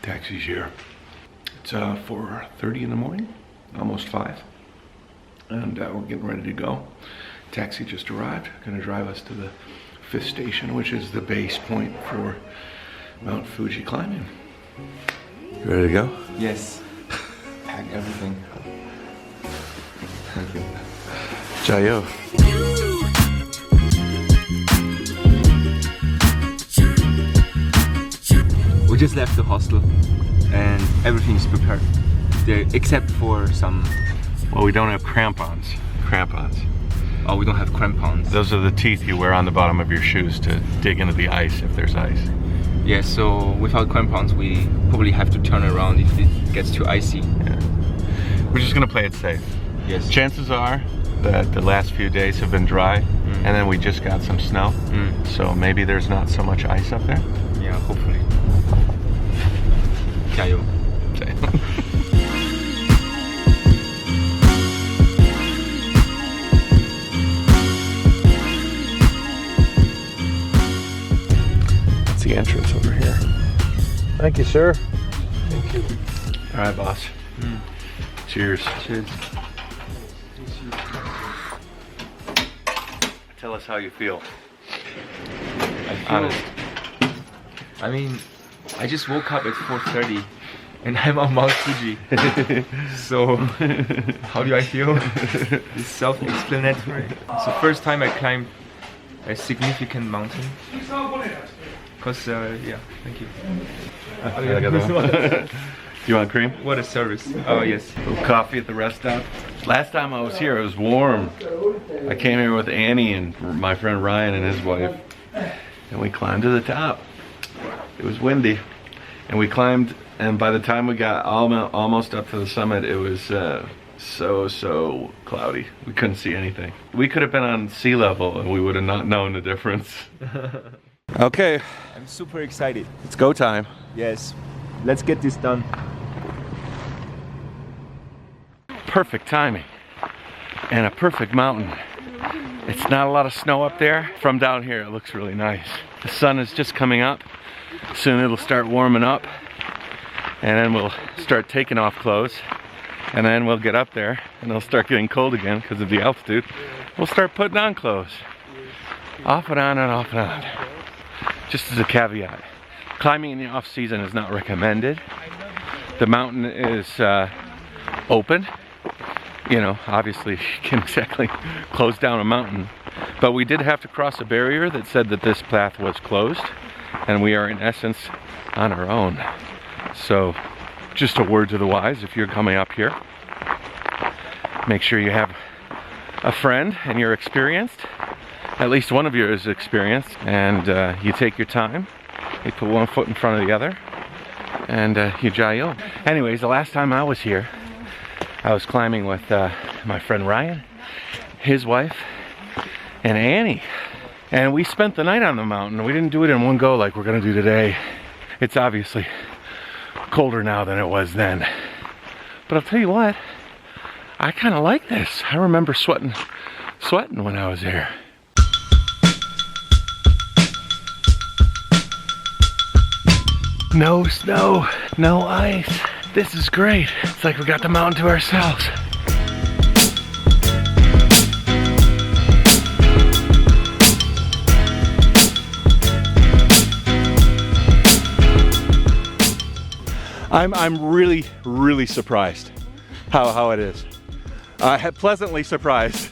Taxi's here. It's 4:30 in the morning, almost 5. And we're getting ready to go. Taxi just arrived, gonna drive us to the 5th station, which is the base point for Mount Fuji climbing. You ready to go? Yes. Pack everything. Thank you. JaYoe. We just left the hostel and everything is prepared there except for some... Well, we don't have crampons. Oh, we don't have crampons. Those are the teeth you wear on the bottom of your shoes to dig into the ice if there's ice. Yeah, so without crampons we probably have to turn around if it gets too icy. Yeah. We're just gonna play it safe. Yes. Chances are that the last few days have been dry, and then we just got some snow. So maybe there's not so much ice up there. Yeah, hopefully. JaYoe. That's the entrance over here. Thank you, sir. Thank you. All right, boss. Cheers. Cheers. Tell us how you feel. Honest. I mean, I just woke up at 4:30 and I'm on Mount Fuji. So, how do I feel? It's self-explanatory. So first time I climbed a significant mountain. Cause yeah, thank you. You want cream? What a service. Oh yes. A little coffee at the rest stop. Last time I was here, it was warm. I came here with Annie and my friend Ryan and his wife, and we climbed to the top. It was windy, and we climbed, and by the time we got almost up to the summit, it was so cloudy. We couldn't see anything. We could have been on sea level and we would have not known the difference. Okay, I'm super excited. it's go time. Yes. Let's get this done. Perfect timing and a perfect mountain. It's not a lot of snow up there. From down here it looks really nice. The sun is just coming up. Soon it'll start warming up, and then we'll start taking off clothes, and then we'll get up there and it'll start getting cold again because of the altitude. We'll start putting on clothes. Off and on and off and on. Just as a caveat, climbing in the off season is not recommended. The mountain is open. You know, obviously you can't exactly close down a mountain, but we did have to cross a barrier that said that this path was closed, and we are in essence on our own. So just a word to the wise, if you're coming up here, make sure you have a friend and you're experienced. At least one of you is experienced, and you take your time. You put one foot in front of the other, and you JaYoe. Anyways, the last time I was here, I was climbing with my friend Ryan, his wife, and Annie. And we spent the night on the mountain. We didn't do it in one go like we're gonna do today. It's obviously colder now than it was then. But I'll tell you what, I kind of like this. I remember sweating when I was here. No snow, no ice. This is great. It's like we got the mountain to ourselves. I'm really surprised how it is. Pleasantly surprised.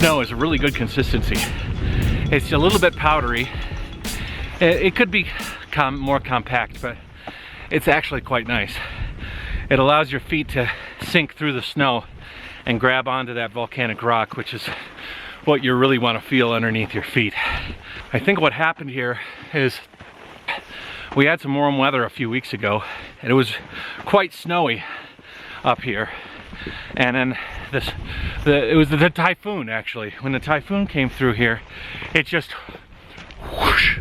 snow is a really good consistency. It's a little bit powdery. It could be more compact, but it's actually quite nice. It allows your feet to sink through the snow and grab onto that volcanic rock, which is what you really want to feel underneath your feet. I think what happened here is we had some warm weather a few weeks ago, and it was quite snowy up here. And then it was the typhoon, actually. When the typhoon came through here, it just whoosh,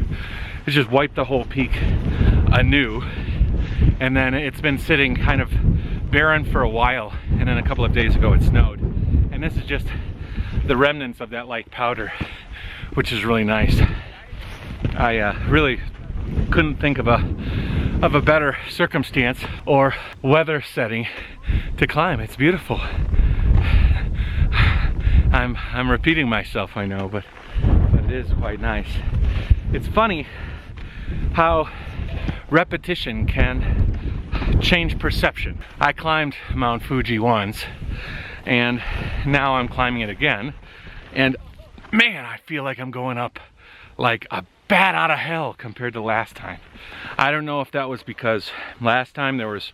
it just wiped the whole peak anew. And then it's been sitting kind of barren for a while, and then a couple of days ago it snowed. And this is just the remnants of that light powder, which is really nice. I really couldn't think of a better circumstance or weather setting to climb. It's beautiful. I'm repeating myself, I know, but it is quite nice. It's funny how repetition can change perception. I climbed Mount Fuji once, and now I'm climbing it again, and man, I feel like I'm going up like a bat out of hell compared to last time. I don't know if that was because last time there was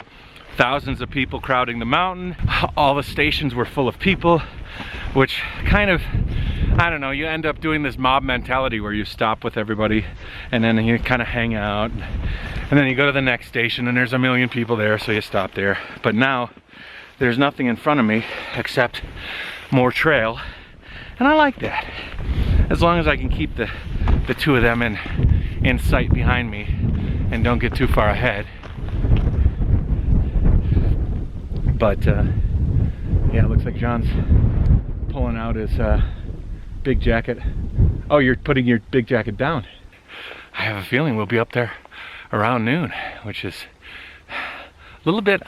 thousands of people crowding the mountain. All the stations were full of people, which kind of, I don't know, you end up doing this mob mentality where you stop with everybody and then you kind of hang out, and then you go to the next station and there's a million people there, so you stop there. But now there's nothing in front of me except more trail, and I like that. As long as I can keep the two of them in sight behind me and don't get too far ahead. But yeah, it looks like John's pulling out his big jacket. Oh, you're putting your big jacket down. I have a feeling we'll be up there around noon, which is a little bit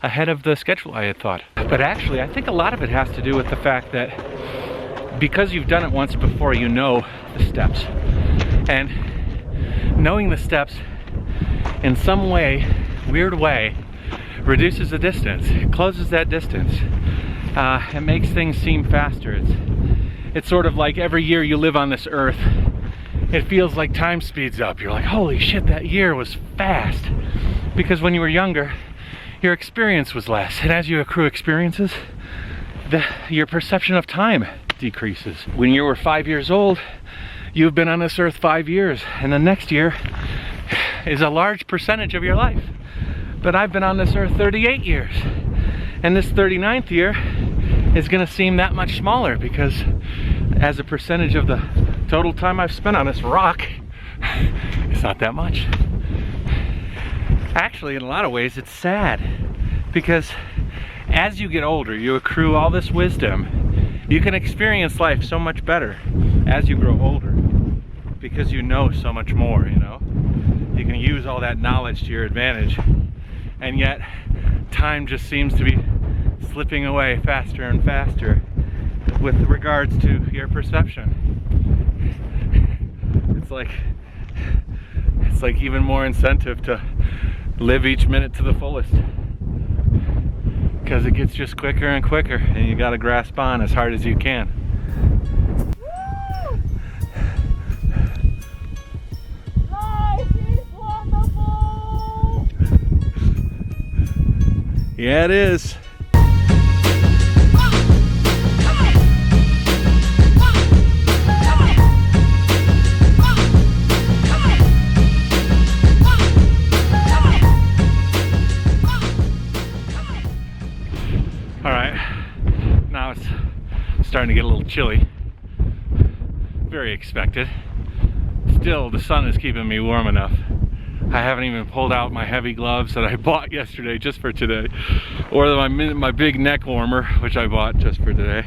ahead of the schedule I had thought. But actually, I think a lot of it has to do with the fact that because you've done it once before, you know the steps. And knowing the steps in some way, weird way, reduces the distance. It closes that distance. It makes things seem faster. It's sort of like every year you live on this earth, it feels like time speeds up. You're like, holy shit, that year was fast. Because when you were younger, your experience was less. And as you accrue experiences, your perception of time decreases. When you were 5 years old, you've been on this earth 5 years, and the next year is a large percentage of your life. But I've been on this earth 38 years, and this 39th year is going to seem that much smaller because as a percentage of the total time I've spent on this rock, it's not that much. Actually, in a lot of ways, it's sad because as you get older, you accrue all this wisdom. You can experience life so much better as you grow older because you know so much more, you know. You can use all that knowledge to your advantage, and yet time just seems to be slipping away faster and faster with regards to your perception. It's like even more incentive to live each minute to the fullest, because it gets just quicker and quicker, and you got to grasp on as hard as you can. Woo! Life is wonderful! Yeah, it is. Starting to get a little chilly. Very expected. Still, the sun is keeping me warm enough. I haven't even pulled out my heavy gloves that I bought yesterday just for today, or my big neck warmer, which I bought just for today.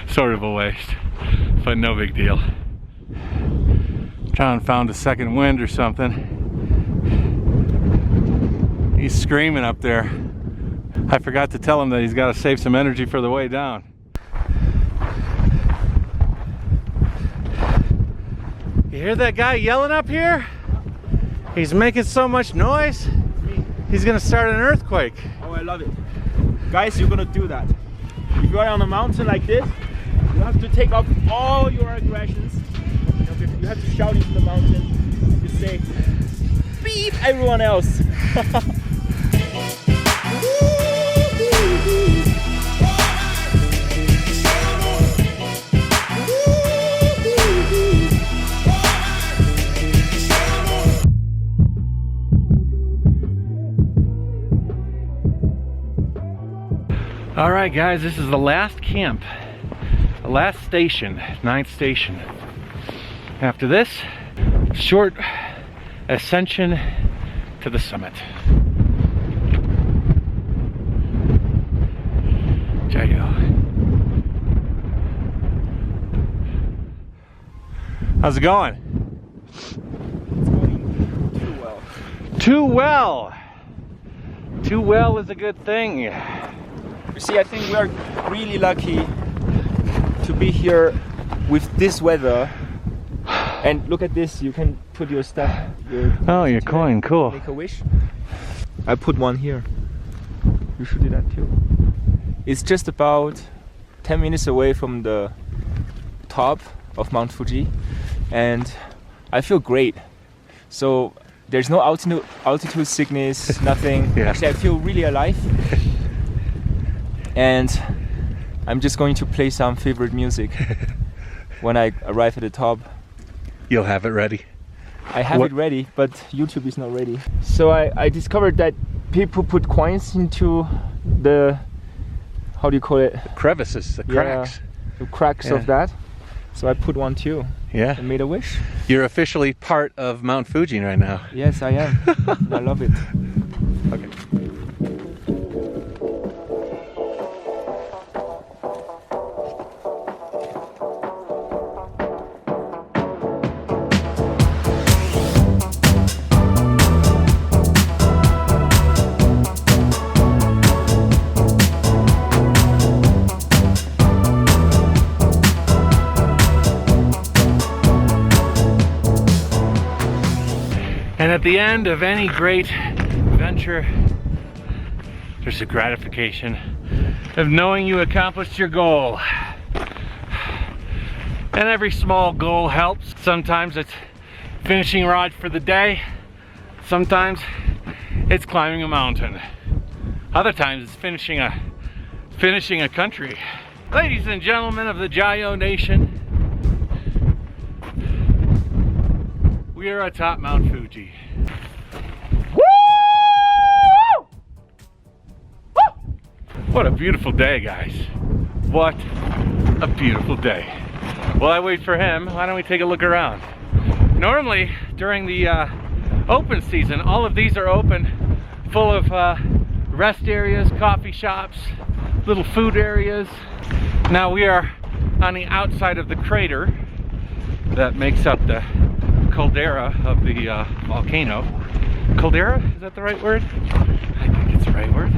Sort of a waste, but no big deal. John found a second wind or something. He's screaming up there. I forgot to tell him that he's got to save some energy for the way down. You hear that guy yelling up here? He's making so much noise. He's gonna start an earthquake. Oh, I love it. Guys, you're gonna do that. If you are on a mountain like this, you have to take off all your aggressions. You have to shout into the mountain. You say, beat everyone else. All right, guys, this is the last camp, the last station, 9th station. After this, short ascension to the summit. JaYoe. How's it going? It's going too well. Too well. Too well is a good thing. You see, I think we are really lucky to be here with this weather. And look at this, you can put your stuff. Your coin, cool. Make a wish. I put one here. You should do that too. It's just about 10 minutes away from the top of Mount Fuji, and I feel great. So there's no altitude sickness, nothing. Yeah. Actually, I feel really alive. And I'm just going to play some favorite music when I arrive at the top. You'll have it ready. I have it ready, but YouTube is not ready. So I discovered that people put coins into the, how do you call it? The crevices, the cracks. Yeah, the cracks of that. So I put one too. Yeah. And made a wish. You're officially part of Mount Fuji right now. Yes, I am. I love it. Okay. And at the end of any great venture, there's a gratification of knowing you accomplished your goal. And every small goal helps. Sometimes it's finishing a ride for the day. Sometimes it's climbing a mountain. Other times it's finishing a country. Ladies and gentlemen of the JaYoe Nation, we are atop Mount Fuji. Woo! Woo! What a beautiful day, guys. What a beautiful day. While I wait for him, why don't we take a look around? Normally, during the open season, all of these are open, full of rest areas, coffee shops, little food areas. Now we are on the outside of the crater that makes up the caldera of the volcano. Caldera? Is that the right word? I think it's the right word.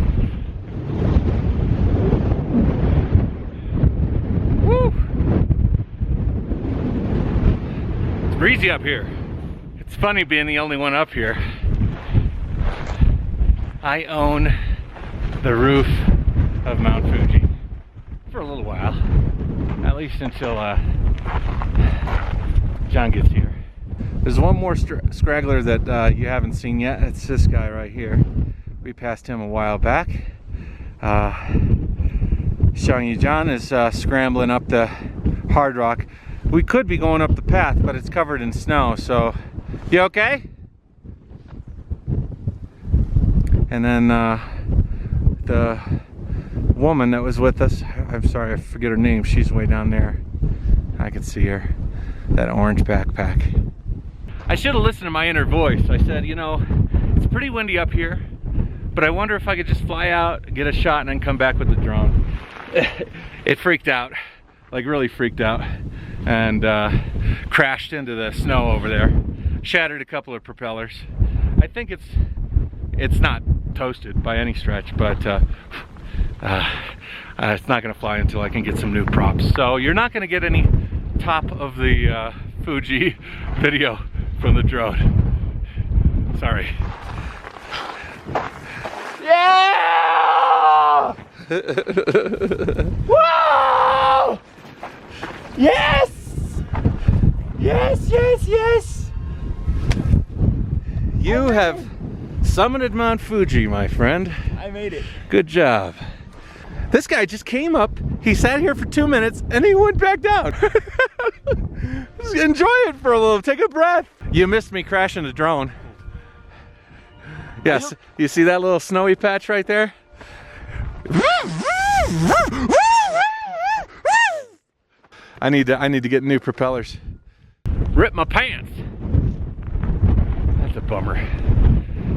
Woo! It's breezy up here. It's funny being the only one up here. I own the roof of Mount Fuji for a little while, at least until John gets here. There's one more scraggler that you haven't seen yet. It's this guy right here. We passed him a while back. Showing you John is scrambling up the hard rock. We could be going up the path, but it's covered in snow, so you okay? And then the woman that was with us, I'm sorry, I forget her name, she's way down there. I can see her, that orange backpack. I should have listened to my inner voice. I said, you know, it's pretty windy up here, but I wonder if I could just fly out, get a shot, and then come back with the drone. It freaked out, like really freaked out, and crashed into the snow over there. Shattered a couple of propellers. I think it's not toasted by any stretch, but it's not gonna fly until I can get some new props. So you're not gonna get any top of the Fuji video from the drone. Sorry. Yeah! Whoa! Yes! Yes, yes, yes! You have summited Mount Fuji, my friend. I made it. Good job. This guy just came up, he sat here for 2 minutes, and he went back down. Just enjoy it for a little, take a breath. You missed me crashing the drone. Yes, you see that little snowy patch right there? I need to get new propellers. Rip my pants. That's a bummer.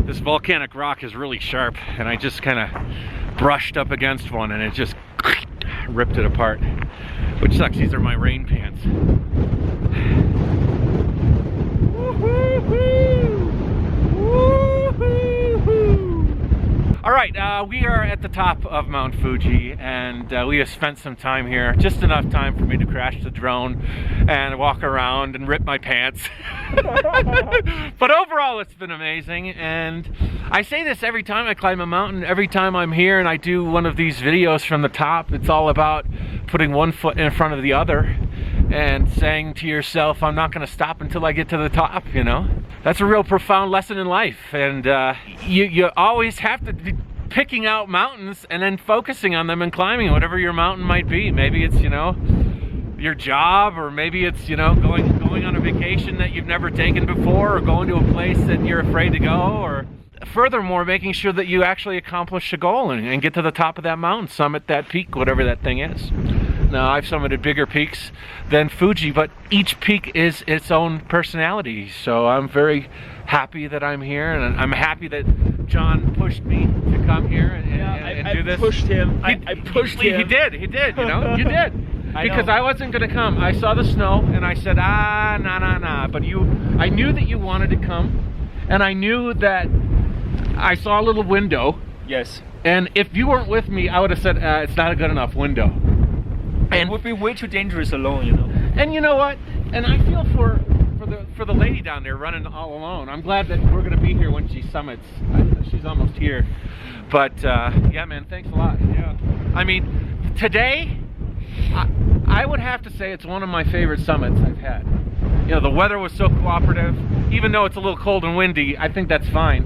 This volcanic rock is really sharp, and I just kind of brushed up against one and it just ripped it apart, which sucks. These are my rain pants. All right, we are at the top of Mount Fuji, and we have spent some time here, just enough time for me to crash the drone and walk around and rip my pants. But overall, it's been amazing, and I say this every time I climb a mountain, every time I'm here and I do one of these videos from the top. It's all about putting one foot in front of the other and saying to yourself, I'm not going to stop until I get to the top, you know? That's a real profound lesson in life, and you always have to be picking out mountains and then focusing on them and climbing whatever your mountain might be. Maybe it's, you know, your job, or maybe it's, you know, going on a vacation that you've never taken before, or going to a place that you're afraid to go, or furthermore, making sure that you actually accomplish a goal and get to the top of that mountain, summit that peak, whatever that thing is. Now, I've summited bigger peaks than Fuji, but each peak is its own personality. So I'm very happy that I'm here, and I'm happy that John pushed me to come here and do this. I pushed him. I pushed him. He did, you know, you did. Because I wasn't going to come. I saw the snow, and I said, nah. But I knew that you wanted to come, and I knew that I saw a little window. Yes. And if you weren't with me, I would have said, it's not a good enough window. And it would be way too dangerous alone, you know. And you know what? And I feel for the lady down there running all alone. I'm glad that we're going to be here when she summits. She's almost here. But yeah, man, thanks a lot. Yeah. I mean, today, I would have to say it's one of my favorite summits I've had. You know, the weather was so cooperative. Even though it's a little cold and windy, I think that's fine.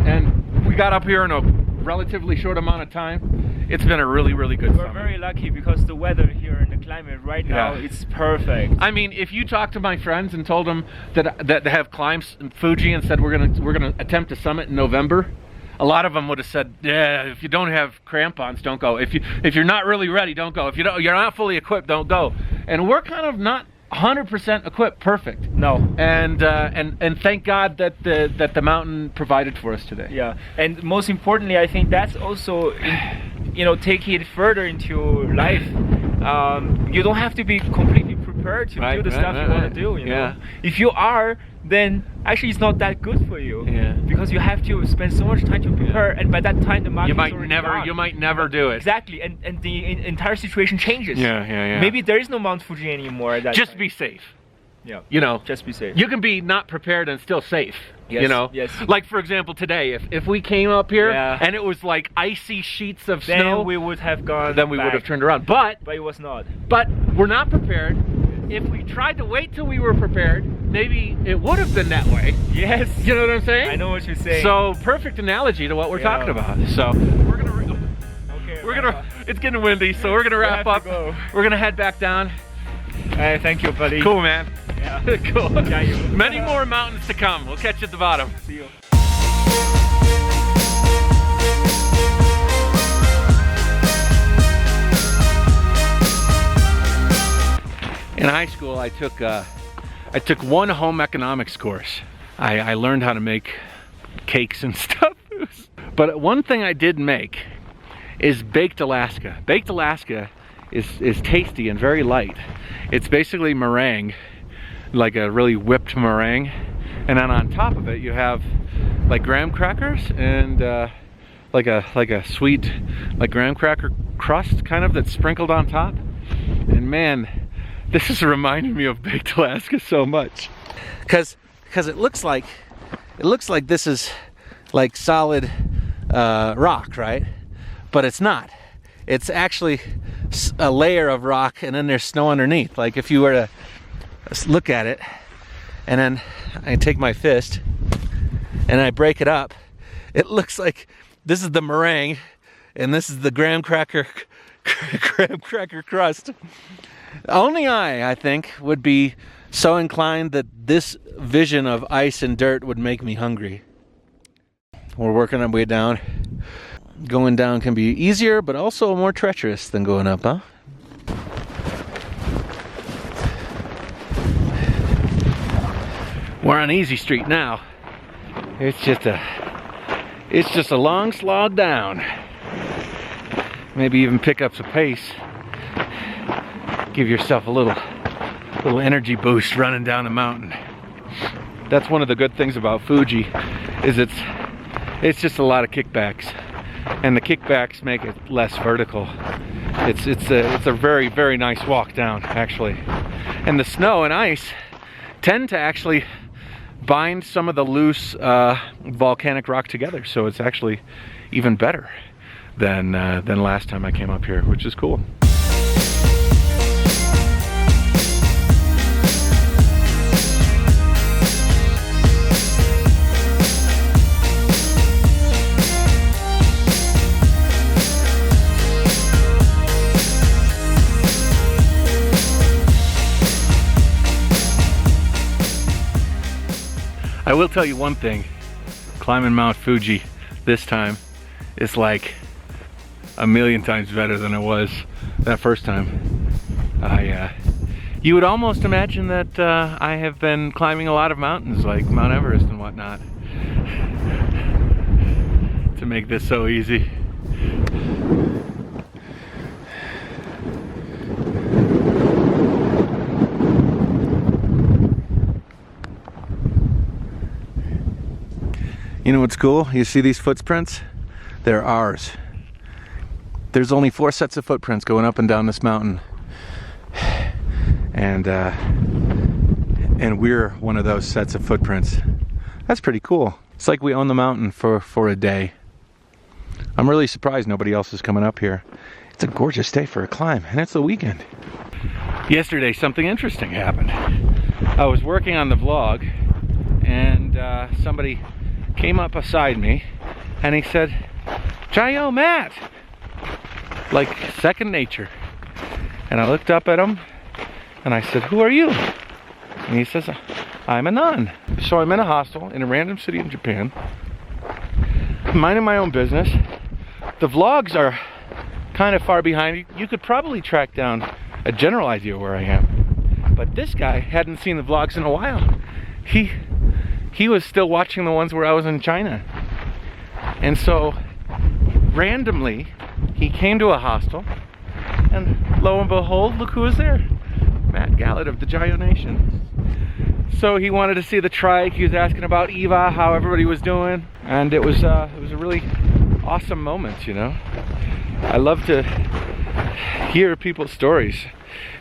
And we got up here in a relatively short amount of time. It's been a really, really good summer. We're very lucky because the weather here and the climate right now, it's perfect. I mean, if you talk to my friends and told them that have climbed Fuji and said we're gonna attempt to summit in November, a lot of them would have said, yeah, if you don't have crampons, don't go. If you're not really ready, don't go. If you're not fully equipped, don't go. And we're kind of not 100% equipped perfect. No. And thank God that the mountain provided for us today. Yeah. And most importantly, I think that's also, you know, take it further into life. You don't have to be completely prepared to do the stuff you want to do, you know. If you are, then actually it's not that good for you. Yeah. Because you have to spend so much time to prepare, and by that time the mountain you might never do it. Exactly, and the entire situation changes. Yeah. Maybe there is no Mount Fuji anymore at that Just time. be safe. Yeah. You know, just be safe. You can be not prepared and still safe. Yes, you know, yes. Like for example, today, if we came up here Yeah. and it was like icy sheets of Then snow, we would have gone. then we would have turned around. But it was not. But we're not prepared. If we tried to wait till we were prepared, maybe it would have been that way. Yes. You know what I'm saying? I know what you're saying. So perfect analogy to what we're talking about. So it's getting windy, so we're gonna wrap up. We're gonna head back down. Hey, thank you, buddy. Cool, man. Yeah. Cool. JaYoe. Many more mountains to come. We'll catch you at the bottom. See you. In high school, I took one home economics course. I learned how to make cakes and stuff. But one thing I did make is baked Alaska. Baked Alaska is tasty and very light. It's basically meringue, like a really whipped meringue, and then on top of it you have like graham crackers and like a sweet like graham cracker crust kind of that's sprinkled on top. And man, this is reminding me of baked Alaska so much, because it looks like this is like solid rock, right? But it's not. it's actually a layer of rock and then there's snow underneath. Like if you were to look at it and then I take my fist and I break it up, it looks like this is the meringue and this is the graham cracker crust. Only I think, would be so inclined that this vision of ice and dirt would make me hungry. We're working our way down. Going down can be easier, but also more treacherous than going up, huh? We're on Easy Street now. It's just a long slog down. Maybe even pick up some pace. Give yourself a little energy boost running down the mountain. That's one of the good things about Fuji, is it's just a lot of kickbacks, and the kickbacks make it less vertical. It's a very, very nice walk down, actually. And the snow and ice tend to actually bind some of the loose volcanic rock together, so it's actually even better than last time I came up here, which is cool. I will tell you one thing, climbing Mount Fuji this time is like a million times better than it was that first time. You would almost imagine that I have been climbing a lot of mountains like Mount Everest and whatnot to make this so easy. You know what's cool? You see these footprints? They're ours. There's only 4 sets of footprints going up and down this mountain. And we're one of those sets of footprints. That's pretty cool. It's like we own the mountain for a day. I'm really surprised nobody else is coming up here. It's a gorgeous day for a climb, and it's the weekend. Yesterday, something interesting happened. I was working on the vlog, and somebody came up beside me and he said, "JaYoe, Matt!" Like second nature. And I looked up at him and I said, "Who are you?" And he says, "I'm a nun." So I'm in a hostel in a random city in Japan, minding my own business. The vlogs are kind of far behind. You could probably track down a general idea where I am. But this guy hadn't seen the vlogs in a while. He was still watching the ones where I was in China. And so, randomly, he came to a hostel, and lo and behold, look who was there. Matt Gallett of the JaYoe Nation. So he wanted to see the trike. He was asking about Eva, how everybody was doing. And it was a really awesome moment, you know. I love to hear people's stories.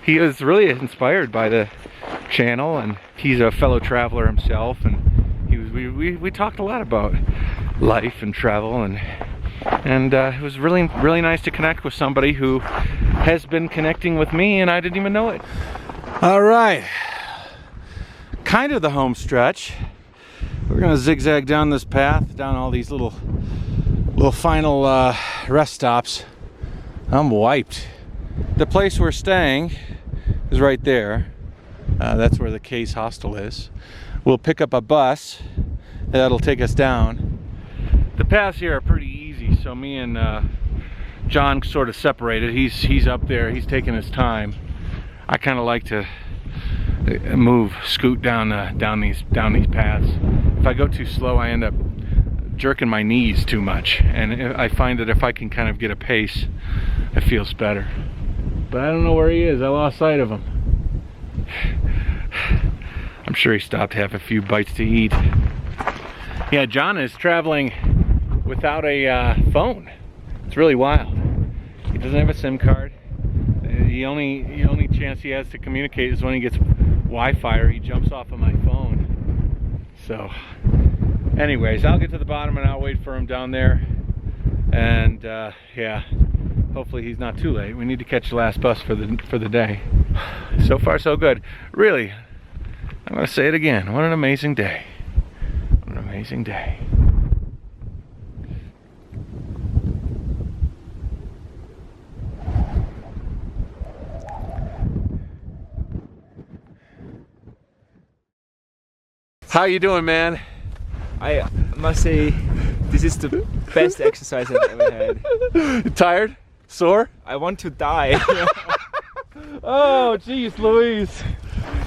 He was really inspired by the channel, and he's a fellow traveler himself, and we talked a lot about life and travel, and it was really nice to connect with somebody who has been connecting with me and I didn't even know it. All right, kind of the home stretch. We're gonna zigzag down this path, down all these little final rest stops. I'm wiped. The place we're staying is right there. That's where the Case Hostel is. We'll pick up a bus that'll take us down. The paths here are pretty easy, so me and John sort of separated. He's up there, he's taking his time. I kind of like to scoot down these paths. If I go too slow, I end up jerking my knees too much, and I find that if I can kind of get a pace, it feels better. But I don't know where he is. I lost sight of him. I'm sure he stopped to have a few bites to eat. Yeah, John is traveling without a phone. It's really wild. He doesn't have a SIM card. The only chance he has to communicate is when he gets Wi-Fi or he jumps off of my phone. So, anyways, I'll get to the bottom and I'll wait for him down there. And yeah, hopefully he's not too late. We need to catch the last bus for the day. So far so good. Really, I'm gonna say it again. What an amazing day. What an amazing day. How you doing, man? I must say, this is the best exercise I've ever had. You tired? Sore? I want to die. Oh, jeez, Louise.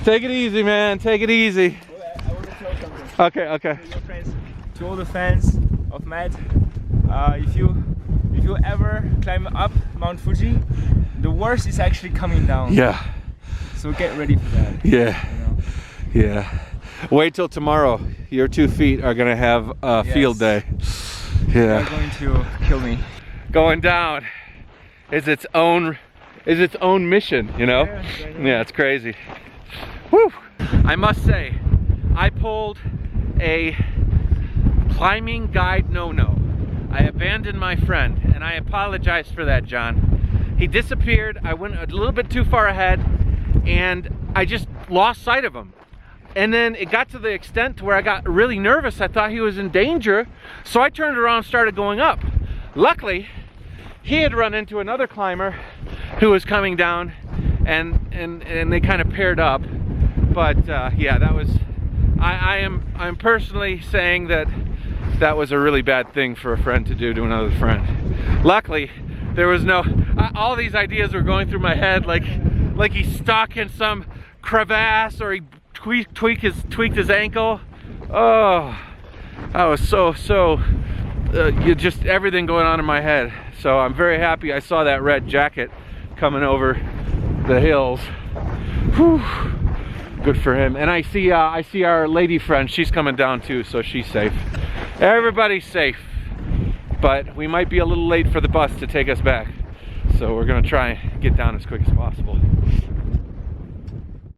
Take it easy, man. Take it easy. I want to tell something. Okay, okay. To your friends, to all the fans of Matt, if you ever climb up Mount Fuji, the worst is actually coming down. Yeah. So get ready for that. Yeah. You know? Yeah. Wait till tomorrow. Your 2 feet are gonna have a field day. They're Yeah. going to kill me. Going down is its own mission, you know? Yeah, it's crazy. Woo! I must say, I pulled a climbing guide no-no. I abandoned my friend, and I apologize for that, John. He disappeared. I went a little bit too far ahead, and I just lost sight of him. And then it got to the extent to where I got really nervous. I thought he was in danger, so I turned around and started going up. Luckily, he had run into another climber who was coming down, and they kind of paired up. But yeah, that was, I'm personally saying that was a really bad thing for a friend to do to another friend. Luckily, there was no, all these ideas were going through my head, like he's stuck in some crevasse, or he tweaked his ankle. Oh, I was so just everything going on in my head. So I'm very happy I saw that red jacket coming over the hills. Whew. Good for him. And I see our lady friend. She's coming down too, so she's safe. Everybody's safe, but we might be a little late for the bus to take us back. So we're gonna try and get down as quick as possible.